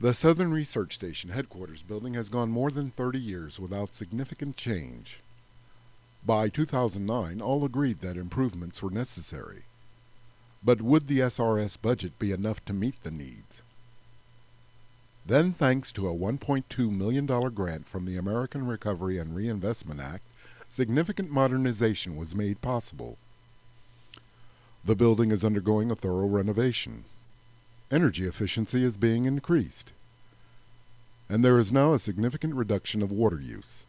The Southern Research Station headquarters building has gone more than 30 years without significant change. By 2009, all agreed that improvements were necessary. But would the SRS budget be enough to meet the needs? Then, thanks to a $1.2 million grant from the American Recovery and Reinvestment Act, significant modernization was made possible. The building is undergoing a thorough renovation. Energy efficiency is being increased, and there is now a significant reduction of water use.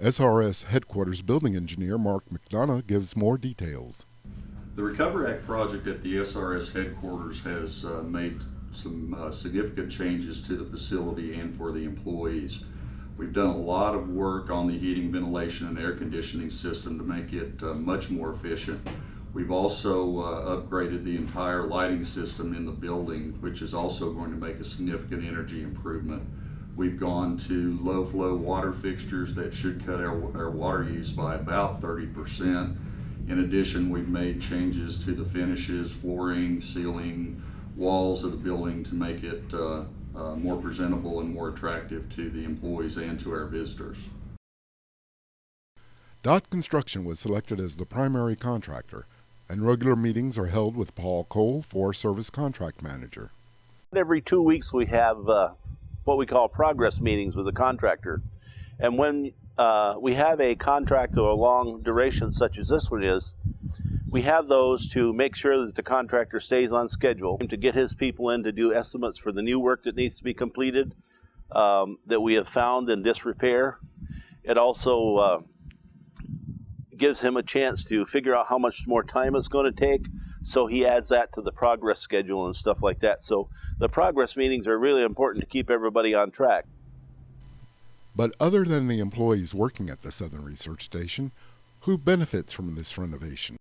SRS headquarters building engineer Mark McDonough gives more details. The Recovery Act project at the SRS headquarters has made some significant changes to the facility and for the employees. We've done a lot of work on the heating, ventilation, and air conditioning system to make it much more efficient. We've also upgraded the entire lighting system in the building, which is also going to make a significant energy improvement. We've gone to low flow water fixtures that should cut our water use by about 30%. In addition, we've made changes to the finishes, flooring, ceiling, walls of the building to make it more presentable and more attractive to the employees and to our visitors. Dot Construction was selected as the primary contractor, and regular meetings are held with Paul Cole, Forest Service Contract Manager. Every 2 weeks we have what we call progress meetings with the contractor. And when we have a contract of a long duration such as this one is, we have those to make sure that the contractor stays on schedule, to get his people in to do estimates for the new work that needs to be completed that we have found in disrepair. It also gives him a chance to figure out how much more time it's going to take, so he adds that to the progress schedule and stuff like that. So the progress meetings are really important to keep everybody on track. But other than the employees working at the Southern Research Station, who benefits from this renovation?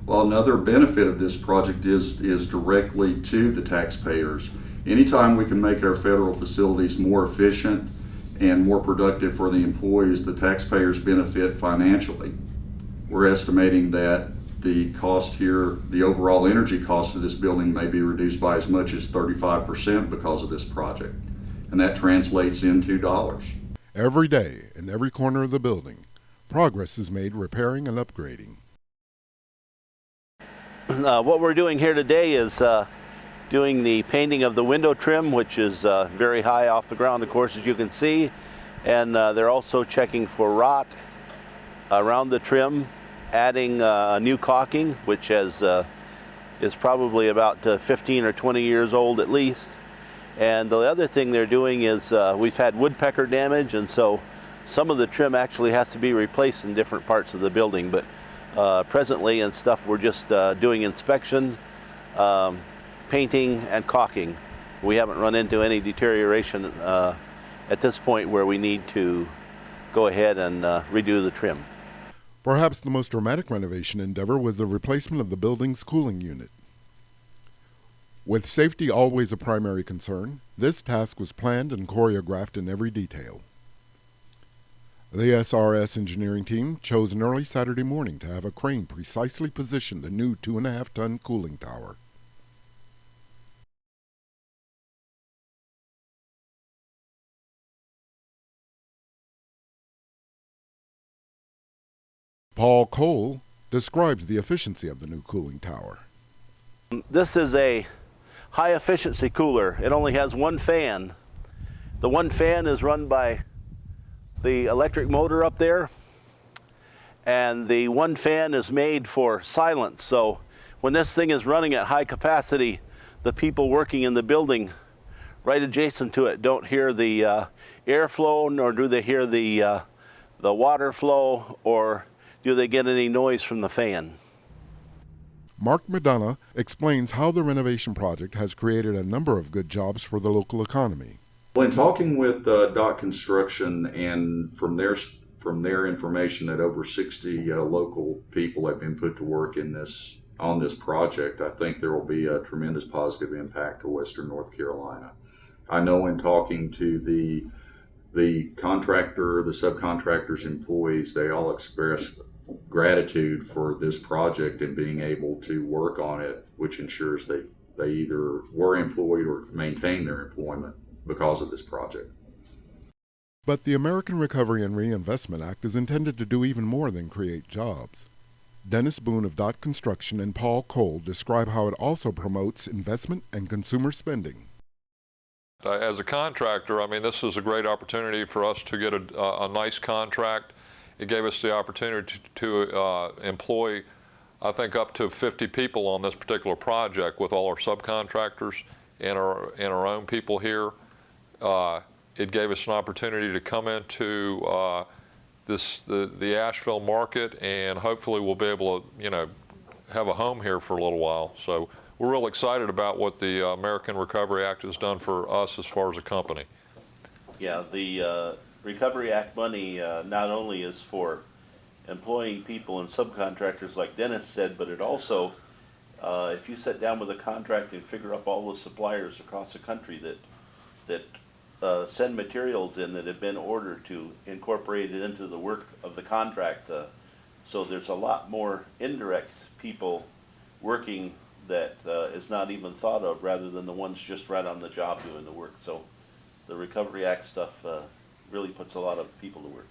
Well, another benefit of this project is directly to the taxpayers. Anytime we can make our federal facilities more efficient and more productive for the employees, the taxpayers benefit financially. We're estimating that the cost here, the overall energy cost of this building may be reduced by as much as 35% because of this project. And that translates into dollars. Every day, in every corner of the building, progress is made repairing and upgrading. What we're doing here today is doing the painting of the window trim, which is very high off the ground, of course, as you can see. And they're also checking for rot around the trim, adding new caulking, which is probably about 15 or 20 years old at least. And the other thing they're doing is we've had woodpecker damage, and so some of the trim actually has to be replaced in different parts of the building. But presently and stuff, we're just doing inspection, painting, and caulking. We haven't run into any deterioration at this point where we need to go ahead and redo the trim. Perhaps the most dramatic renovation endeavor was the replacement of the building's cooling unit. With safety always a primary concern, this task was planned and choreographed in every detail. The SRS engineering team chose an early Saturday morning to have a crane precisely position the new 2.5-ton cooling tower. Paul Cole describes the efficiency of the new cooling tower. This is a high efficiency cooler. It only has one fan. The one fan is run by the electric motor up there, and the one fan is made for silence. So when this thing is running at high capacity, the people working in the building right adjacent to it don't hear the airflow, nor do they hear the water flow, or do they get any noise from the fan. Mark McDonough explains how the renovation project has created a number of good jobs for the local economy. Well, in talking with Dot Construction, and from their information that over 60 local people have been put to work on this project, I think there will be a tremendous positive impact to Western North Carolina. I know in talking to the contractor, the subcontractors, employees, they all expressed gratitude for this project and being able to work on it, which ensures they either were employed or maintained their employment because of this project. But the American Recovery and Reinvestment Act is intended to do even more than create jobs. Dennis Boone of Dot Construction and Paul Cole describe how it also promotes investment and consumer spending. As a contractor, I mean, this is a great opportunity for us to get a nice contract. It gave us the opportunity to employ, I think, up to 50 people on this particular project with all our subcontractors and our own people here. It gave us an opportunity to come into the Asheville market, and hopefully we'll be able to, have a home here for a little while. So we're real excited about what the American Recovery Act has done for us as far as a company. Yeah, the Recovery Act money not only is for employing people and subcontractors like Dennis said, but it also, if you sit down with a contract and figure up all the suppliers across the country that send materials in that have been ordered to incorporate it into the work of the contract, so there's a lot more indirect people working that is not even thought of, rather than the ones just right on the job doing the work. So the Recovery Act stuff really puts a lot of people to work.